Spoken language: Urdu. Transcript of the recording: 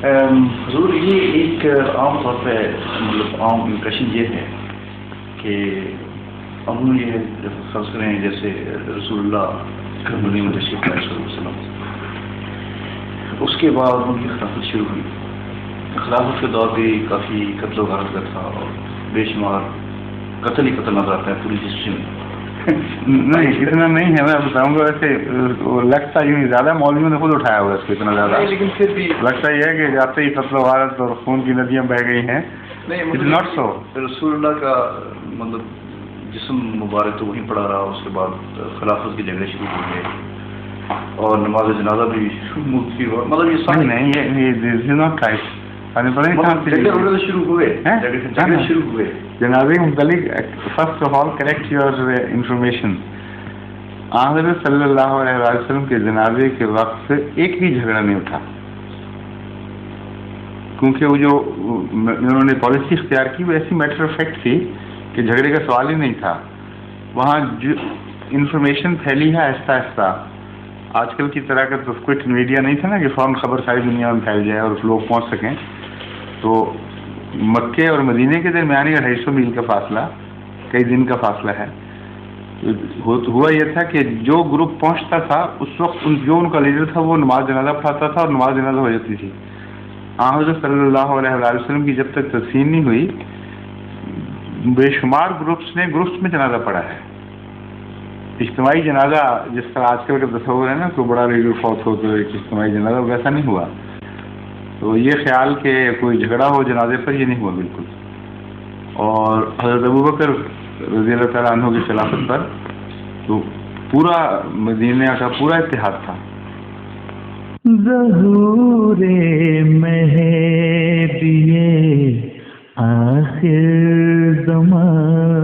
حضور یہ ایک عام طور پہ مطلب عام امپریشن یہ ہے کہ ہم یہ فرض کریں جیسے رسول اللہ کربلا میں تشریف لائے صلی اللہ علیہ وسلم، اس کے بعد ان کی خلافت شروع ہوئی. خلافت کے دور بھی کافی قتل و غارت کا تھا اور بے شمار قتل ہی قتل نظر آتا ہے پوری ہسٹری میں. نہیں اتنا نہیں ہے، میں بتاؤں گا ویسے لگتا یوں ہی زیادہ مولویوں نے خود اٹھایا ہوا اس کو اتنا زیادہ، لیکن پھر بھی لگتا یہ ہے کہ جاتے ہی قتل و غارت اور خون کی ندیاں بہہ گئی ہیں. It's not so. رسول اللہ کا مطلب جسم مبارک تو وہیں پڑا رہا، اس کے بعد خلافت کے جھگڑے شروع ہو گئے اور نماز جنازہ بھی مطلب یہ سب نہیں یہ ناٹ رائٹ. شروع ہوئے جنازے کے متعلق first of all correct your information. حضرت صلی اللہ علیہ وسلم کے جنازے کے وقت ایک بھی جھگڑا نہیں اٹھا، کیونکہ وہ جو انہوں نے پالیسی اختیار کی وہ ایسی میٹر آف فیکٹ تھی کہ جھگڑے کا سوال ہی نہیں تھا. وہاں جو انفارمیشن پھیلی ہے آہستہ آہستہ، آج کل کی طرح کا تو کوئی میڈیا نہیں تھا نا کہ فوراً خبر ساری دنیا میں پھیل جائے اور لوگ پہنچ سکیں. تو مکے اور مدینے کے درمیان 250 میل کا فاصلہ، کئی دن کا فاصلہ ہے. ہوا یہ تھا کہ جو گروپ پہنچتا تھا اس وقت جو ان کا لیڈر تھا وہ نماز جنازہ پڑھاتا تھا اور نماز جنازہ ہو جاتی تھی. حضرت صلی اللہ علیہ وسلم کی جب تک تدفین نہیں ہوئی بے شمار گروپس نے گروپس میں جنازہ پڑھا ہے. اجتماعی جنازہ جس طرح آج کل کا تصور ہے نا کوئی بڑا لیڈر فوت ہو تو ایک اجتماعی جنازہ، ویسا نہیں ہوا. تو یہ خیال کہ کوئی جھگڑا ہو جنازے پر، یہ نہیں ہوا بالکل. اور حضرت ابوبکر رضی اللہ تعالیٰ عنہ کی خلافت پر تو پورا مدینہ کا پورا اتحاد تھا. ظہور مہدی آخر زمان